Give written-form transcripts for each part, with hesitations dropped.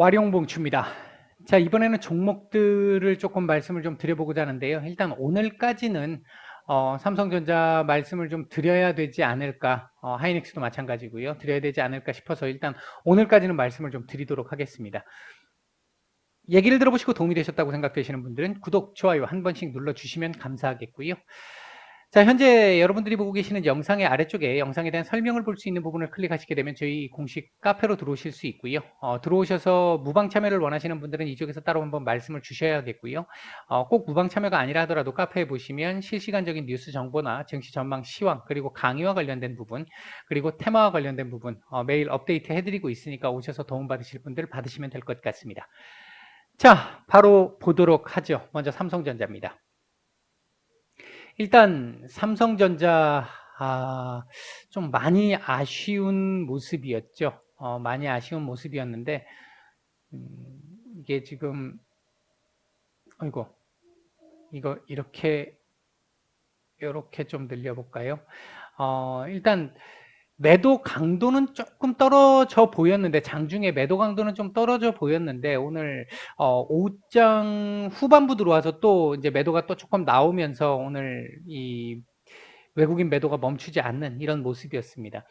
와룡봉추입니다. 자, 이번에는 종목들을 조금 말씀을 좀 드려보고자 하는데요. 일단 오늘까지는 삼성전자 말씀을 좀 드려야 되지 않을까, 하이닉스도 마찬가지고요. 드려야 되지 않을까 싶어서 일단 오늘까지는 말씀을 좀 드리도록 하겠습니다. 얘기를 들어보시고 도움이 되셨다고 생각되시는 분들은 구독, 좋아요 한 번씩 눌러주시면 감사하겠고요. 자, 현재 여러분들이 보고 계시는 영상의 아래쪽에 영상에 대한 설명을 볼 수 있는 부분을 클릭하시게 되면 저희 공식 카페로 들어오실 수 있고요. 들어오셔서 무방 참여를 원하시는 분들은 이쪽에서 따로 한번 말씀을 주셔야겠고요. 꼭 무방 참여가 아니라 하더라도 카페에 보시면 실시간적인 뉴스 정보나 증시 전망 시황 그리고 강의와 관련된 부분 그리고 테마와 관련된 부분 매일 업데이트 해드리고 있으니까 오셔서 도움받으실 분들 받으시면 될 것 같습니다. 자, 바로 보도록 하죠. 먼저 삼성전자입니다. 일단 삼성전자 좀 많이 아쉬운 모습이었죠. 많이 아쉬운 모습이었는데 이게 지금 아이고 이거 이렇게 좀 늘려볼까요? 일단 매도 강도는 조금 떨어져 보였는데 장중에 매도 강도는 좀 떨어져 보였는데 오늘 오후장 후반부 들어와서 또 이제 매도가 또 조금 나오면서 오늘 이 외국인 매도가 멈추지 않는 이런 모습이었습니다.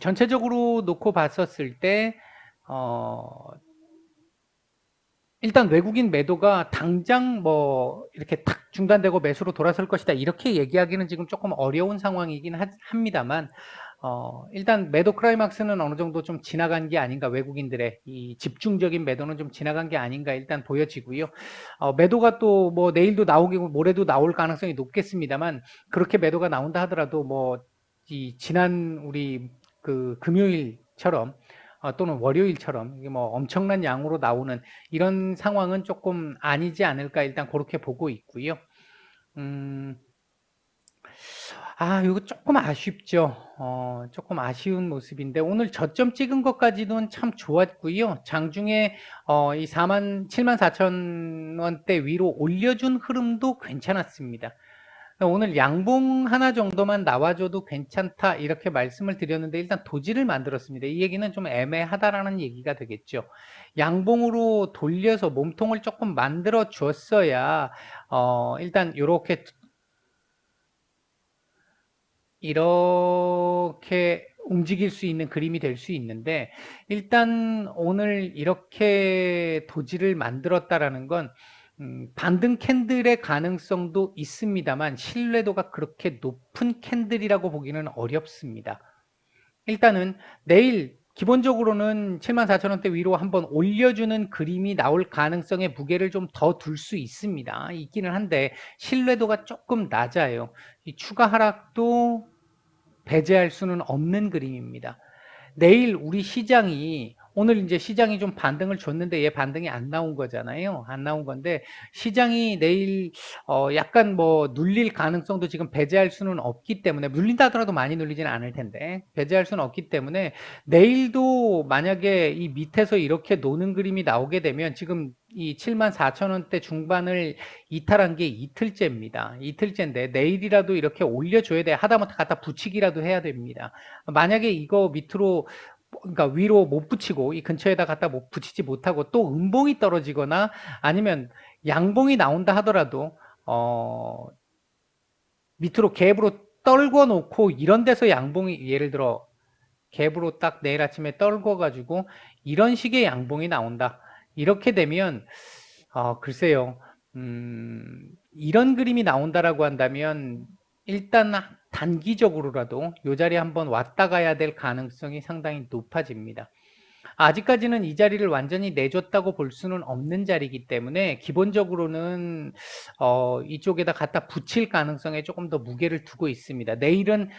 전체적으로 놓고 봤었을 때 일단 외국인 매도가 당장 뭐 이렇게 탁 중단되고 매수로 돌아설 것이다 이렇게 얘기하기는 지금 조금 어려운 상황이긴 합니다만 일단 매도 클라이막스는 어느 정도 좀 지나간 게 아닌가, 외국인들의 이 집중적인 매도는 좀 지나간 게 아닌가 일단 보여지고요. 매도가 또 뭐 내일도 나오고 모레도 나올 가능성이 높겠습니다만 그렇게 매도가 나온다 하더라도 뭐 이 지난 우리 그 금요일처럼 또는 월요일처럼 이게 뭐 엄청난 양으로 나오는 이런 상황은 조금 아니지 않을까 일단 그렇게 보고 있고요. 이거 조금 아쉽죠. 조금 아쉬운 모습인데 오늘 저점 찍은 것까지는 참 좋았고요. 장중에 이 7만 4천 원대 위로 올려준 흐름도 괜찮았습니다. 오늘 양봉 하나 정도만 나와줘도 괜찮다 이렇게 말씀을 드렸는데 일단 도지를 만들었습니다. 이 얘기는 좀 애매하다라는 얘기가 되겠죠. 양봉으로 돌려서 몸통을 조금 만들어 줬어야 일단 이렇게 움직일 수 있는 그림이 될 수 있는데 일단 오늘 이렇게 도지를 만들었다라는 건 반등 캔들의 가능성도 있습니다만 신뢰도가 그렇게 높은 캔들이라고 보기는 어렵습니다. 일단은 내일 기본적으로는 74,000원대 위로 한번 올려주는 그림이 나올 가능성의 무게를 좀 더 둘 수 있습니다. 있기는 한데 신뢰도가 조금 낮아요. 이 추가 하락도 배제할 수는 없는 그림입니다. 내일 우리 시장이 오늘 이제 시장이 좀 반등을 줬는데 얘 반등이 안 나온 거잖아요. 안 나온 건데 시장이 내일 약간 뭐 눌릴 가능성도 지금 배제할 수는 없기 때문에 눌린다 하더라도 많이 눌리지는 않을 텐데 배제할 수는 없기 때문에 내일도 만약에 이 밑에서 이렇게 노는 그림이 나오게 되면 지금 이 74,000원대 중반을 이탈한 게 이틀째입니다. 이틀째인데 내일이라도 이렇게 올려줘야 돼. 하다못해 갖다 붙이기라도 해야 됩니다. 만약에 이거 밑으로 그러니까 위로 못 붙이고 이 근처에다 갖다 못 붙이지 못하고 또 음봉이 떨어지거나 아니면 양봉이 나온다 하더라도 밑으로 갭으로 떨궈 놓고 이런 데서 양봉이 예를 들어 갭으로 딱 내일 아침에 떨궈 가지고 이런 식의 양봉이 나온다. 이렇게 되면 글쎄요. 이런 그림이 나온다라고 한다면 일단 단기적으로라도 이 자리에 한번 왔다 가야 될 가능성이 상당히 높아집니다. 아직까지는 이 자리를 완전히 내줬다고 볼 수는 없는 자리이기 때문에 기본적으로는 이쪽에다 갖다 붙일 가능성에 조금 더 무게를 두고 있습니다. 내일은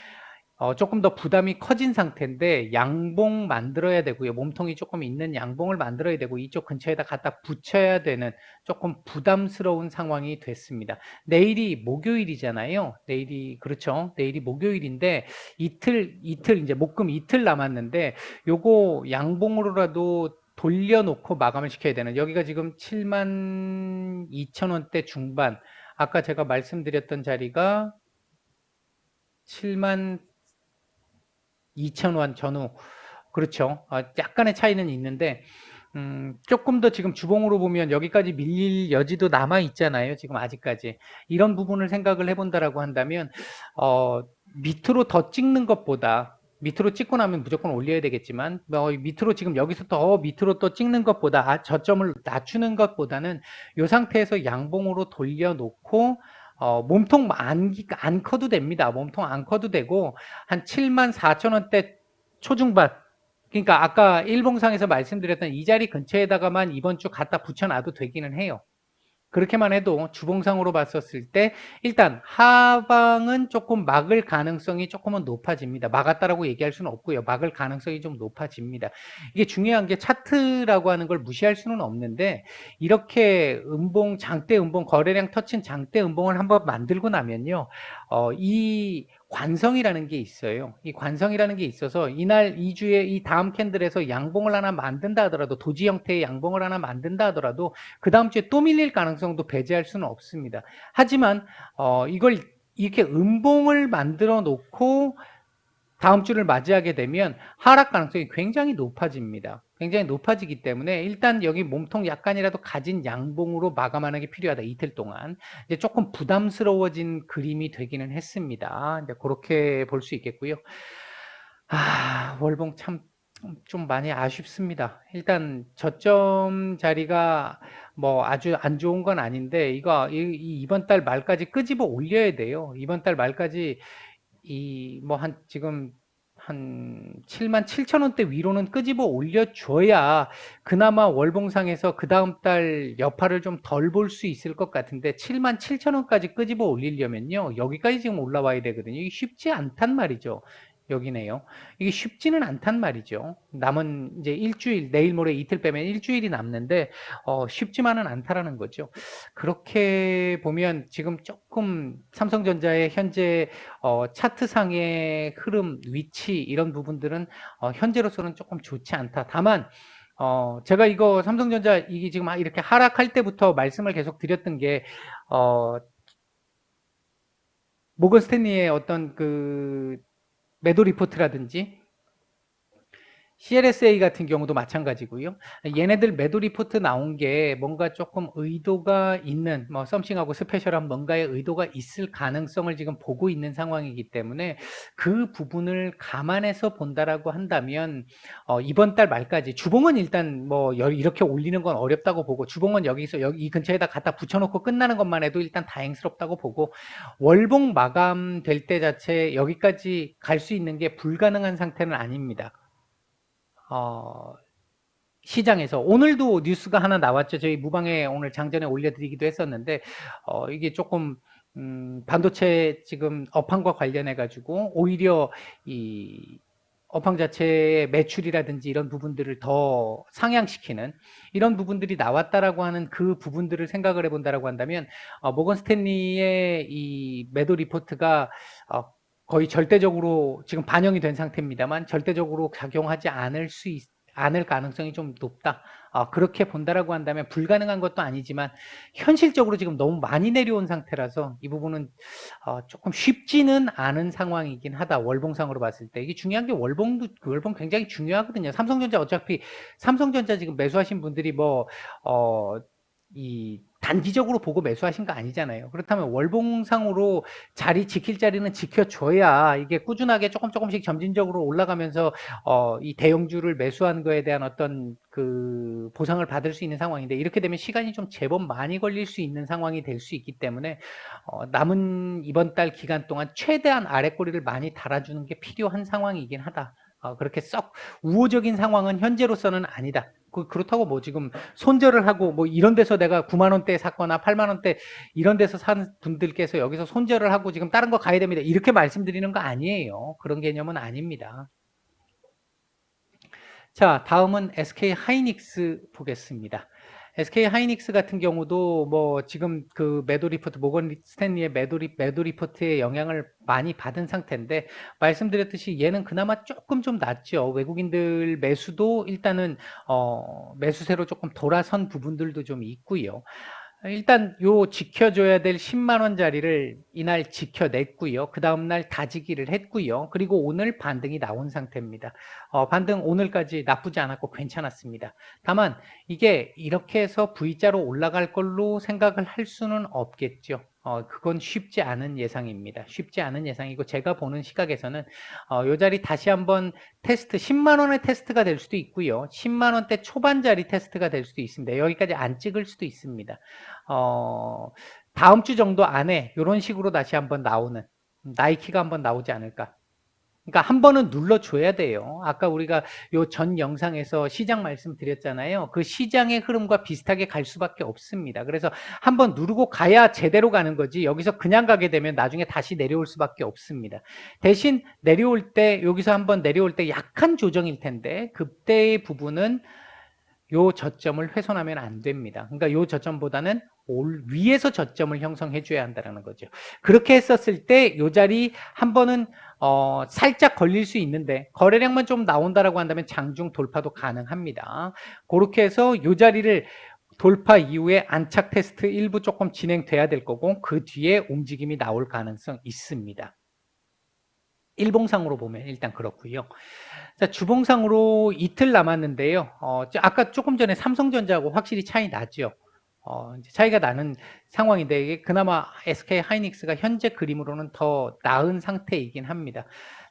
조금 더 부담이 커진 상태인데 양봉 만들어야 되고요. 몸통이 조금 있는 양봉을 만들어야 되고 이쪽 근처에다 갖다 붙여야 되는 조금 부담스러운 상황이 됐습니다. 내일이 목요일이잖아요. 내일이 그렇죠. 내일이 목요일인데 이틀 이제 목금 이틀 남았는데 요거 양봉으로라도 돌려놓고 마감을 시켜야 되는 여기가 지금 72,000원대 중반 아까 제가 말씀드렸던 자리가 7만 2,000원 전후 그렇죠. 약간의 차이는 있는데 조금 더 지금 주봉으로 보면 여기까지 밀릴 여지도 남아 있잖아요. 지금 아직까지. 이런 부분을 생각을 해본다라고 한다면, 어, 밑으로 더 찍는 것보다, 밑으로 찍고 나면 무조건 올려야 되겠지만, 밑으로 지금 여기서 더 밑으로 또 찍는 것보다, 저점을 낮추는 것보다는 이 상태에서 양봉으로 돌려놓고, 몸통 안 커도 됩니다. 몸통 안 커도 되고, 한 74,000원대 초중반, 그러니까 아까 일봉상에서 말씀드렸던 이 자리 근처에다가만 이번 주 갖다 붙여놔도 되기는 해요. 그렇게만 해도 주봉상으로 봤었을 때 일단 하방은 조금 막을 가능성이 조금은 높아집니다. 막았다라고 얘기할 수는 없고요. 막을 가능성이 좀 높아집니다. 이게 중요한 게 차트라고 하는 걸 무시할 수는 없는데, 이렇게 장대 음봉, 거래량 터친 장대 음봉을 한번 만들고 나면요, 이 관성이라는 게 있어요. 이 관성이라는 게 있어서 이날 2주에 이 다음 캔들에서 양봉을 하나 만든다 하더라도, 도지 형태의 양봉을 하나 만든다 하더라도 그 다음 주에 또 밀릴 가능성도 배제할 수는 없습니다. 하지만 이걸 이렇게 음봉을 만들어 놓고 다음 주를 맞이하게 되면 하락 가능성이 굉장히 높아집니다. 굉장히 높아지기 때문에 일단 여기 몸통 약간이라도 가진 양봉으로 마감하는 게 필요하다. 이틀 동안. 이제 조금 부담스러워진 그림이 되기는 했습니다. 이제 그렇게 볼 수 있겠고요. 월봉 참 좀 많이 아쉽습니다. 일단 저점 자리가 뭐 아주 안 좋은 건 아닌데, 이번 달 말까지 끄집어 올려야 돼요. 이번 달 말까지 지금 한 77,000원대 위로는 끄집어 올려줘야 그나마 월봉상에서 그 다음 달 여파를 좀 덜 볼 수 있을 것 같은데, 77,000원까지 끄집어 올리려면요, 여기까지 지금 올라와야 되거든요. 이게 쉽지 않단 말이죠. 여기네요. 이게 쉽지는 않단 말이죠. 남은 이제 일주일, 내일 모레 이틀 빼면 일주일이 남는데, 쉽지만은 않다라는 거죠. 그렇게 보면 지금 조금 삼성전자의 현재 차트상의 흐름, 위치 이런 부분들은 현재로서는 조금 좋지 않다. 다만 제가 이거 삼성전자 이게 지금 이렇게 하락할 때부터 말씀을 계속 드렸던 게, 모건 스탠리의 어떤 그 매도 리포트라든지 CLSA 같은 경우도 마찬가지고요. 얘네들 매도 리포트 나온 게 뭔가 조금 의도가 있는, 뭐 썸씽하고 스페셜한 뭔가의 의도가 있을 가능성을 지금 보고 있는 상황이기 때문에, 그 부분을 감안해서 본다라고 한다면 이번 달 말까지 주봉은 일단 뭐 이렇게 올리는 건 어렵다고 보고, 주봉은 여기 이 근처에다 갖다 붙여놓고 끝나는 것만 해도 일단 다행스럽다고 보고, 월봉 마감될 때 자체 여기까지 갈 수 있는 게 불가능한 상태는 아닙니다. 시장에서 오늘도 뉴스가 하나 나왔죠. 저희 무방에 오늘 장전에 올려드리기도 했었는데, 이게 조금 반도체 지금 업황과 관련해 가지고 오히려 이 업황 자체의 매출이라든지 이런 부분들을 더 상향시키는 이런 부분들이 나왔다라고 하는 그 부분들을 생각을 해본다라고 한다면, 모건 스탠리의 이 매도 리포트가 거의 절대적으로 지금 반영이 된 상태입니다만, 절대적으로 작용하지 않을 가능성이 좀 높다. 그렇게 본다라고 한다면 불가능한 것도 아니지만, 현실적으로 지금 너무 많이 내려온 상태라서 이 부분은 조금 쉽지는 않은 상황이긴 하다. 월봉상으로 봤을 때. 이게 중요한 게 월봉 굉장히 중요하거든요. 삼성전자 지금 매수하신 분들이 이 단기적으로 보고 매수하신 거 아니잖아요. 그렇다면 월봉상으로 지킬 자리는 지켜줘야 이게 꾸준하게 조금씩 점진적으로 올라가면서 이 대형주를 매수한 거에 대한 어떤 그 보상을 받을 수 있는 상황인데, 이렇게 되면 시간이 좀 제법 많이 걸릴 수 있는 상황이 될 수 있기 때문에 남은 이번 달 기간 동안 최대한 아랫꼬리를 많이 달아주는 게 필요한 상황이긴 하다. 그렇게 썩 우호적인 상황은 현재로서는 아니다. 그렇다고 뭐 지금 손절을 하고 뭐 이런 데서 내가 9만 원대 샀거나 8만 원대 이런 데서 산 분들께서 여기서 손절을 하고 지금 다른 거 가야 됩니다, 이렇게 말씀드리는 거 아니에요. 그런 개념은 아닙니다. 자, 다음은 SK 하이닉스 보겠습니다. SK 하이닉스 같은 경우도 뭐 지금 그 매도 리포트, 모건 스탠리의 매도 리포트의 영향을 많이 받은 상태인데, 말씀드렸듯이 얘는 그나마 조금 좀 낫죠. 외국인들 매수도 일단은 매수세로 조금 돌아선 부분들도 좀 있고요. 일단 요 지켜줘야 될 10만 원짜리를 이날 지켜냈고요. 그 다음날 다지기를 했고요. 그리고 오늘 반등이 나온 상태입니다. 반등 오늘까지 나쁘지 않았고 괜찮았습니다. 다만 이게 이렇게 해서 V자로 올라갈 걸로 생각을 할 수는 없겠죠. 그건 쉽지 않은 예상입니다. 쉽지 않은 예상이고 제가 보는 시각에서는 요 자리 다시 한번 테스트 10만 원의 테스트가 될 수도 있고요. 10만 원대 초반짜리 테스트가 될 수도 있습니다. 여기까지 안 찍을 수도 있습니다. 어, 다음 주 정도 안에 이런 식으로 다시 한번 나오는 나이키가 한번 나오지 않을까. 그러니까 한 번은 눌러줘야 돼요. 아까 우리가 요 전 영상에서 시장 말씀드렸잖아요. 그 시장의 흐름과 비슷하게 갈 수밖에 없습니다. 그래서 한번 누르고 가야 제대로 가는 거지 여기서 그냥 가게 되면 나중에 다시 내려올 수밖에 없습니다. 대신 내려올 때 여기서 한번 내려올 때 약한 조정일 텐데 그때의 부분은 요 저점을 훼손하면 안 됩니다. 그러니까 요 저점보다는 위에서 저점을 형성해 줘야 한다는 거죠. 그렇게 했었을 때 요 자리 한 번은 살짝 걸릴 수 있는데 거래량만 좀 나온다라고 한다면 장중 돌파도 가능합니다. 그렇게 해서 요 자리를 돌파 이후에 안착 테스트 일부 조금 진행돼야 될 거고 그 뒤에 움직임이 나올 가능성 있습니다. 일봉상으로 보면 일단 그렇고요. 자, 주봉상으로 이틀 남았는데요. 아까 조금 전에 삼성전자하고 확실히 차이 나죠. 차이가 나는 상황인데 이게 그나마 SK 하이닉스가 현재 그림으로는 더 나은 상태이긴 합니다.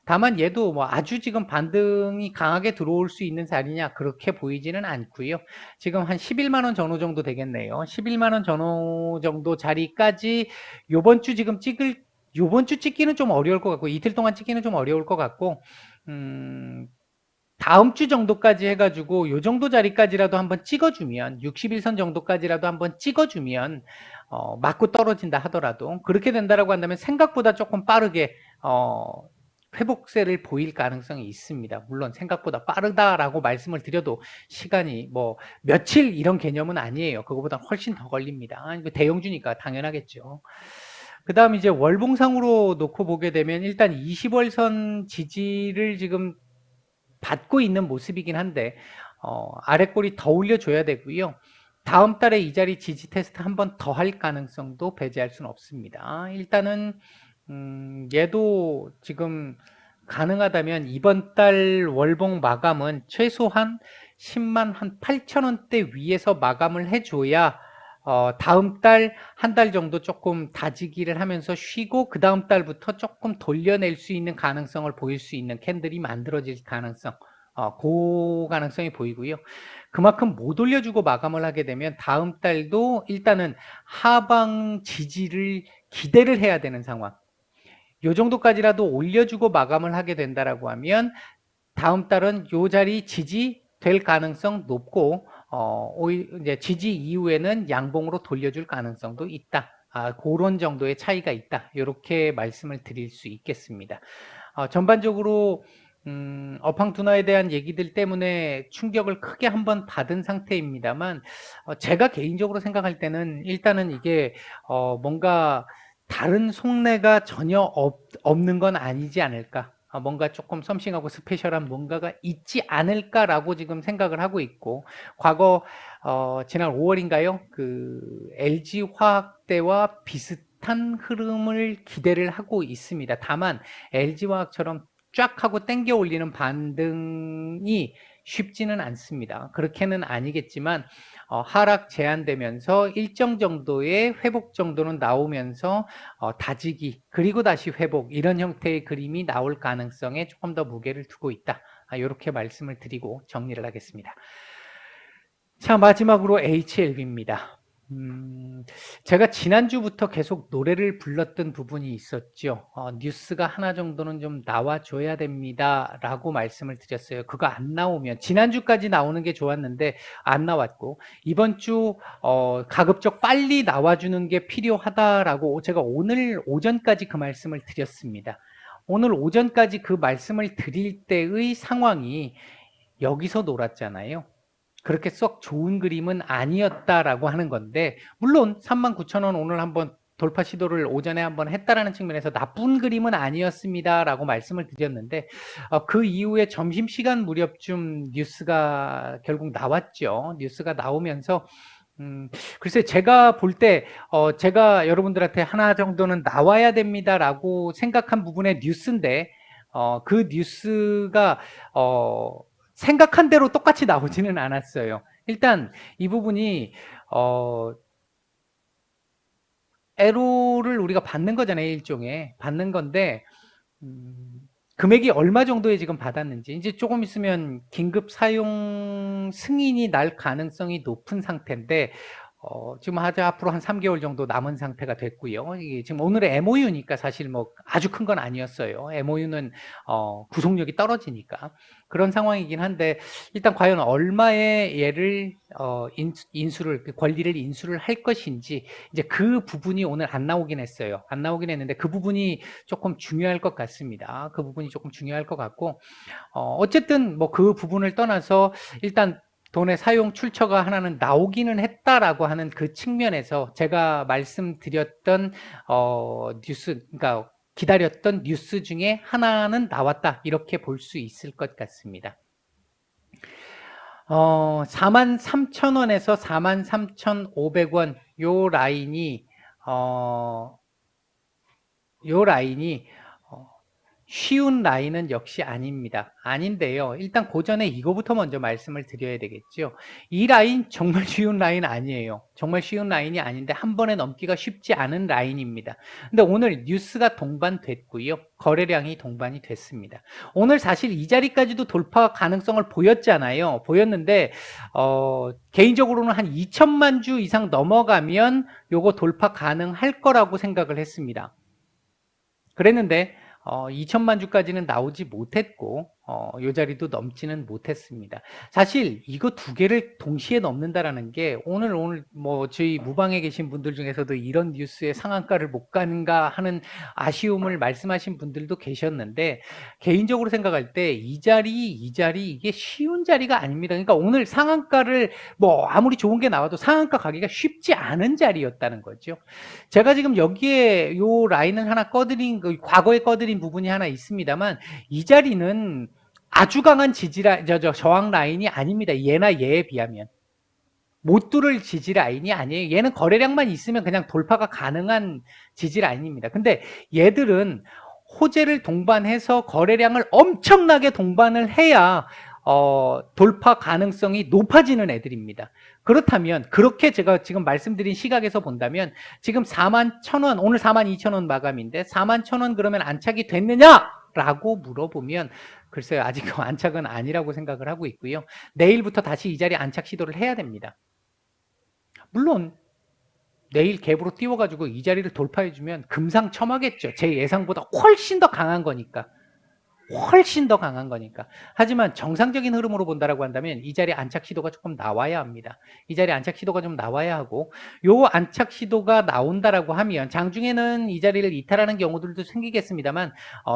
다만 얘도 뭐 아주 지금 반등이 강하게 들어올 수 있는 자리냐 그렇게 보이지는 않고요. 지금 한 11만 원 전후 정도 되겠네요. 11만 원 전후 정도 자리까지 요번 주 지금 요번 주 찍기는 좀 어려울 것 같고 이틀 동안 찍기는 좀 어려울 것 같고 다음 주 정도까지 해가지고 요 정도 자리까지라도 한번 찍어주면 61선 정도까지라도 한번 찍어주면 맞고 떨어진다 하더라도 그렇게 된다라고 한다면 생각보다 조금 빠르게 회복세를 보일 가능성이 있습니다. 물론 생각보다 빠르다라고 말씀을 드려도 시간이 뭐 며칠 이런 개념은 아니에요. 그거보다 훨씬 더 걸립니다. 이거 대형주니까 당연하겠죠. 그 다음 이제 월봉상으로 놓고 보게 되면 일단 20월선 지지를 지금 받고 있는 모습이긴 한데 아랫골이 더 올려줘야 되고요. 다음 달에 이 자리 지지 테스트 한 번 더 할 가능성도 배제할 수는 없습니다. 일단은 얘도 지금 가능하다면 이번 달 월봉 마감은 최소한 10만 한 8천 원대 위에서 마감을 해줘야 다음 달 한 달 정도 조금 다지기를 하면서 쉬고 그 다음 달부터 조금 돌려낼 수 있는 가능성을 보일 수 있는 캔들이 만들어질 가능성 그 가능성이 보이고요. 그만큼 못 올려주고 마감을 하게 되면 다음 달도 일단은 하방 지지를 기대를 해야 되는 상황. 요 정도까지라도 올려주고 마감을 하게 된다라고 하면 다음 달은 요 자리 지지 될 가능성 높고 이제 지지 이후에는 양봉으로 돌려줄 가능성도 있다. 그런 정도의 차이가 있다. 이렇게 말씀을 드릴 수 있겠습니다. 전반적으로 업황 둔화에 대한 얘기들 때문에 충격을 크게 한번 받은 상태입니다만 제가 개인적으로 생각할 때는 일단은 이게 뭔가 다른 속내가 전혀 없는 건 아니지 않을까. 뭔가 조금 썸씽하고 스페셜한 뭔가가 있지 않을까라고 지금 생각을 하고 있고 과거 지난 5월인가요? 그 LG 화학 때와 비슷한 흐름을 기대를 하고 있습니다. 다만 LG 화학처럼 쫙 하고 땡겨 올리는 반등이 쉽지는 않습니다. 그렇게는 아니겠지만 하락 제한되면서 일정 정도의 회복 정도는 나오면서 다지기 그리고 다시 회복 이런 형태의 그림이 나올 가능성에 조금 더 무게를 두고 있다. 이렇게 말씀을 드리고 정리를 하겠습니다. 자, 마지막으로 HLB입니다. 제가 지난주부터 계속 노래를 불렀던 부분이 있었죠. 뉴스가 하나 정도는 좀 나와줘야 됩니다. 라고 말씀을 드렸어요. 그거 안 나오면, 지난주까지 나오는 게 좋았는데, 안 나왔고, 이번 주, 가급적 빨리 나와주는 게 필요하다라고 제가 오늘 오전까지 그 말씀을 드렸습니다. 오늘 오전까지 그 말씀을 드릴 때의 상황이 여기서 놀았잖아요. 그렇게 썩 좋은 그림은 아니었다라고 하는 건데 물론 39,000원 오늘 한번 돌파 시도를 오전에 한번 했다라는 측면에서 나쁜 그림은 아니었습니다라고 말씀을 드렸는데 그 이후에 점심시간 무렵쯤 뉴스가 결국 나왔죠. 뉴스가 나오면서 글쎄 제가 볼 때 제가 여러분들한테 하나 정도는 나와야 됩니다라고 생각한 부분의 뉴스인데 그 뉴스가 생각한 대로 똑같이 나오지는 않았어요. 일단 이 부분이 에로를 우리가 받는 거잖아요. 일종의 받는 건데 금액이 얼마 정도에 지금 받았는지 이제 조금 있으면 긴급 사용 승인이 날 가능성이 높은 상태인데 지금 앞으로 한 3개월 정도 남은 상태가 됐고요. 이게 지금 오늘의 MOU니까 사실 뭐 아주 큰 건 아니었어요. MOU는 구속력이 떨어지니까 그런 상황이긴 한데 일단 과연 얼마의 얘를 인수를 권리를 인수를 할 것인지 이제 그 부분이 오늘 안 나오긴 했어요. 안 나오긴 했는데 그 부분이 조금 중요할 것 같습니다. 그 부분이 조금 중요할 것 같고 어쨌든 뭐 그 부분을 떠나서 일단 돈의 사용 출처가 하나는 나오기는 했다라고 하는 그 측면에서 제가 말씀드렸던 뉴스, 그러니까 기다렸던 뉴스 중에 하나는 나왔다 이렇게 볼 수 있을 것 같습니다. 43,000원에서 43,500원 요 라인이 쉬운 라인은 역시 아닙니다. 아닌데요. 일단 그 전에 이거부터 먼저 말씀을 드려야 되겠죠. 이 라인 정말 쉬운 라인 아니에요. 정말 쉬운 라인이 아닌데 한 번에 넘기가 쉽지 않은 라인입니다. 근데 오늘 뉴스가 동반됐고요. 거래량이 동반이 됐습니다. 오늘 사실 이 자리까지도 돌파 가능성을 보였잖아요. 보였는데 개인적으로는 한 2천만 주 이상 넘어가면 요거 돌파 가능할 거라고 생각을 했습니다. 그랬는데 2천만 주까지는 나오지 못했고 요 자리도 넘지는 못했습니다. 사실 이거 두 개를 동시에 넘는다라는 게 오늘 뭐 저희 무방에 계신 분들 중에서도 이런 뉴스에 상한가를 못 가는가 하는 아쉬움을 말씀하신 분들도 계셨는데 개인적으로 생각할 때 이 자리 이게 쉬운 자리가 아닙니다. 그러니까 오늘 상한가를 뭐 아무리 좋은 게 나와도 상한가 가기가 쉽지 않은 자리였다는 거죠. 제가 지금 여기에 요 라인을 하나 꺼드린 과거에 꺼드린 부분이 하나 있습니다만 이 자리는 아주 강한 저항 라인이 아닙니다. 얘나 얘에 비하면 못 뚫을 지지 라인이 아니에요. 얘는 거래량만 있으면 그냥 돌파가 가능한 지지 라인입니다. 근데 얘들은 호재를 동반해서 거래량을 엄청나게 동반을 해야 돌파 가능성이 높아지는 애들입니다. 그렇다면 그렇게 제가 지금 말씀드린 시각에서 본다면 지금 41,000원 오늘 42,000원 마감인데 41,000원 그러면 안착이 됐느냐라고 물어보면 글쎄요 아직 안착은 아니라고 생각을 하고 있고요. 내일부터 다시 이 자리에 안착 시도를 해야 됩니다. 물론 내일 갭으로 띄워가지고 이 자리를 돌파해주면 금상첨화겠죠. 제 예상보다 훨씬 더 강한 거니까. 훨씬 더 강한 거니까. 하지만 정상적인 흐름으로 본다라고 한다면 이 자리 안착 시도가 조금 나와야 합니다. 이 자리 안착 시도가 좀 나와야 하고 요 안착 시도가 나온다라고 하면 장중에는 이 자리를 이탈하는 경우들도 생기겠습니다만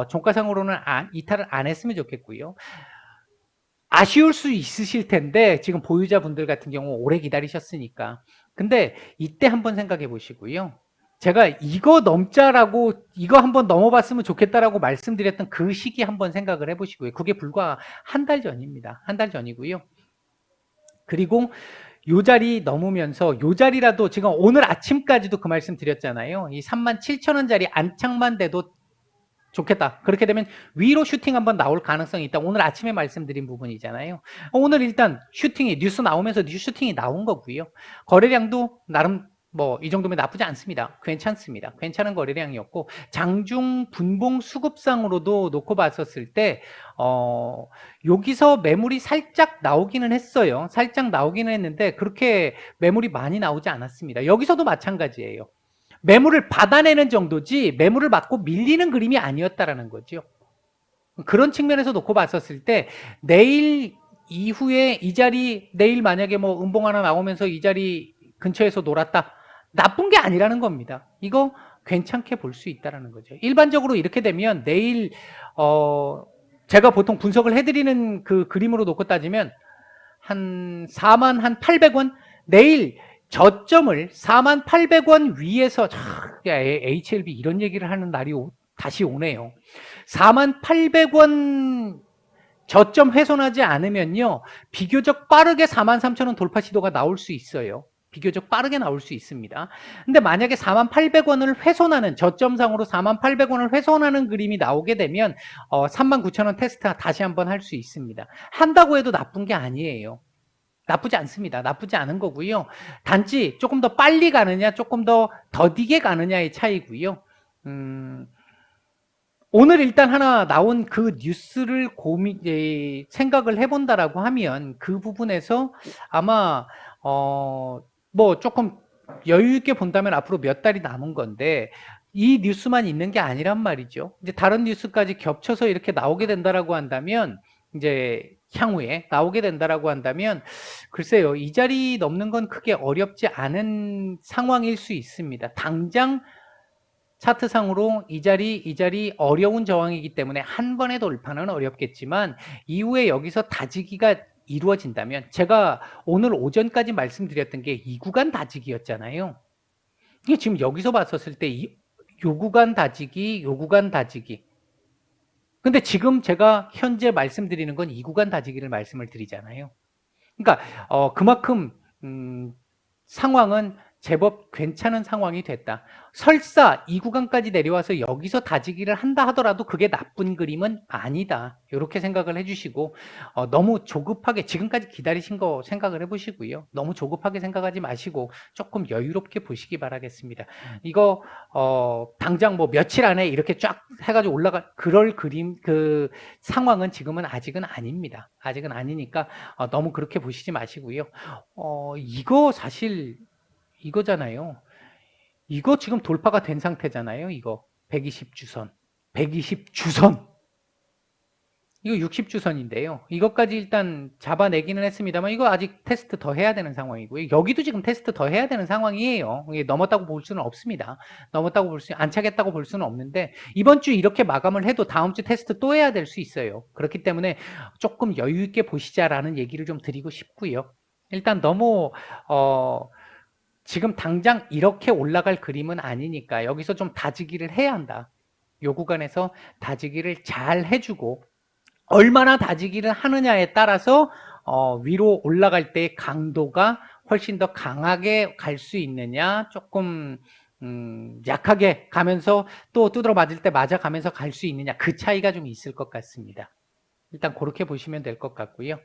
종가상으로는 이탈을 안 했으면 좋겠고요. 아쉬울 수 있으실 텐데 지금 보유자분들 같은 경우 오래 기다리셨으니까. 근데 이때 한번 생각해 보시고요. 제가 이거 넘자라고 이거 한번 넘어봤으면 좋겠다라고 말씀드렸던 그 시기 한번 생각을 해보시고요. 그게 불과 한 달 전입니다. 한 달 전이고요. 그리고 요 자리 넘으면서 요 자리라도 지금 오늘 아침까지도 그 말씀 드렸잖아요. 이 37,000원짜리 안착만 돼도 좋겠다. 그렇게 되면 위로 슈팅 한번 나올 가능성이 있다. 오늘 아침에 말씀드린 부분이잖아요. 오늘 일단 슈팅이 뉴스 나오면서 슈팅이 나온 거고요. 거래량도 나름 뭐 이 정도면 나쁘지 않습니다. 괜찮습니다. 괜찮은 거래량이었고 장중 분봉 수급상으로도 놓고 봤었을 때 여기서 매물이 살짝 나오기는 했어요. 살짝 나오기는 했는데 그렇게 매물이 많이 나오지 않았습니다. 여기서도 마찬가지예요. 매물을 받아내는 정도지 매물을 받고 밀리는 그림이 아니었다라는 거죠. 그런 측면에서 놓고 봤었을 때 내일 이후에 이 자리 내일 만약에 뭐 음봉 하나 나오면서 이 자리 근처에서 놀았다. 나쁜 게 아니라는 겁니다. 이거 괜찮게 볼 수 있다라는 거죠. 일반적으로 이렇게 되면 내일 제가 보통 분석을 해드리는 그 그림으로 놓고 따지면 한 48,000원 내일 저점을 48,000원 위에서 HLB 이런 얘기를 하는 날이 다시 오네요. 48,000원 저점 훼손하지 않으면요 비교적 빠르게 43,000원 돌파 시도가 나올 수 있어요. 비교적 빠르게 나올 수 있습니다. 근데 만약에 48,000원을 훼손하는 저점상으로 48,000원을 훼손하는 그림이 나오게 되면 39,000원 테스트 다시 한번 할 수 있습니다. 한다고 해도 나쁜 게 아니에요. 나쁘지 않습니다. 나쁘지 않은 거고요. 단지 조금 더 빨리 가느냐, 조금 더 더디게 가느냐의 차이고요. 오늘 일단 하나 나온 그 뉴스를 생각을 해본다라고 하면 그 부분에서 아마 뭐 조금 여유 있게 본다면 앞으로 몇 달이 남은 건데 이 뉴스만 있는 게 아니란 말이죠. 이제 다른 뉴스까지 겹쳐서 이렇게 나오게 된다라고 한다면 이제 향후에 나오게 된다라고 한다면 글쎄요, 이 자리 넘는 건 크게 어렵지 않은 상황일 수 있습니다. 당장 차트상으로 이 자리 어려운 저항이기 때문에 한 번의 돌파는 어렵겠지만 이후에 여기서 다지기가 이루어진다면 제가 오늘 오전까지 말씀드렸던 게 이 구간 다지기였잖아요. 이게 지금 여기서 봤었을 때 요 구간 다지기, 요 구간 다지기. 근데 지금 제가 현재 말씀드리는 건 이 구간 다지기를 말씀을 드리잖아요. 그러니까 그만큼 상황은 제법 괜찮은 상황이 됐다. 설사 이 구간까지 내려와서 여기서 다지기를 한다 하더라도 그게 나쁜 그림은 아니다. 이렇게 생각을 해주시고 너무 조급하게 지금까지 기다리신 거 생각을 해보시고요. 너무 조급하게 생각하지 마시고 조금 여유롭게 보시기 바라겠습니다. 이거 당장 뭐 며칠 안에 이렇게 쫙 해가지고 그럴 그림 그 상황은 지금은 아직은 아닙니다. 아직은 아니니까 너무 그렇게 보시지 마시고요. 이거 사실 이거잖아요. 이거 지금 돌파가 된 상태잖아요. 이거 120주선. 120주선. 이거 60주선인데요. 이것까지 일단 잡아내기는 했습니다만 이거 아직 테스트 더 해야 되는 상황이고요. 여기도 지금 테스트 더 해야 되는 상황이에요. 이게 넘었다고 볼 수는 없습니다. 안 차겠다고 볼 수는 없는데 이번 주 이렇게 마감을 해도 다음 주 테스트 또 해야 될 수 있어요. 그렇기 때문에 조금 여유 있게 보시자라는 얘기를 좀 드리고 싶고요. 일단 너무 지금 당장 이렇게 올라갈 그림은 아니니까 여기서 좀 다지기를 해야 한다. 요 구간에서 다지기를 잘 해주고 얼마나 다지기를 하느냐에 따라서 위로 올라갈 때 강도가 훨씬 더 강하게 갈 수 있느냐 조금 약하게 가면서 또 두드러 맞을 때 맞아가면서 갈 수 있느냐 그 차이가 좀 있을 것 같습니다. 일단 그렇게 보시면 될 것 같고요.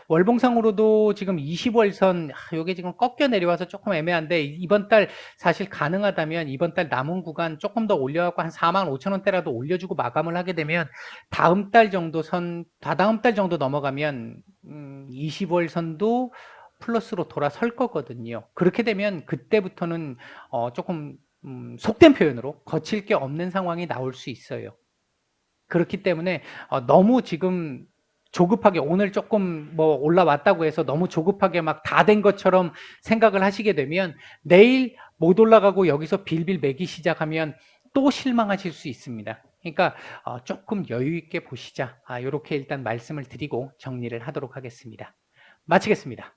월봉상으로도 지금 20월선 이게 지금 꺾여 내려와서 조금 애매한데 이번 달 사실 가능하다면 이번 달 남은 구간 조금 더 올려갖고 한 45,000원대라도 올려주고 마감을 하게 되면 다다음 달 정도 넘어가면 20월선도 플러스로 돌아설 거거든요. 그렇게 되면 그때부터는 조금 속된 표현으로 거칠 게 없는 상황이 나올 수 있어요. 그렇기 때문에 너무 지금 조급하게 오늘 조금 뭐 올라왔다고 해서 너무 조급하게 막 다 된 것처럼 생각을 하시게 되면 내일 못 올라가고 여기서 빌빌 매기 시작하면 또 실망하실 수 있습니다. 그러니까 조금 여유 있게 보시자. 이렇게 일단 말씀을 드리고 정리를 하도록 하겠습니다. 마치겠습니다.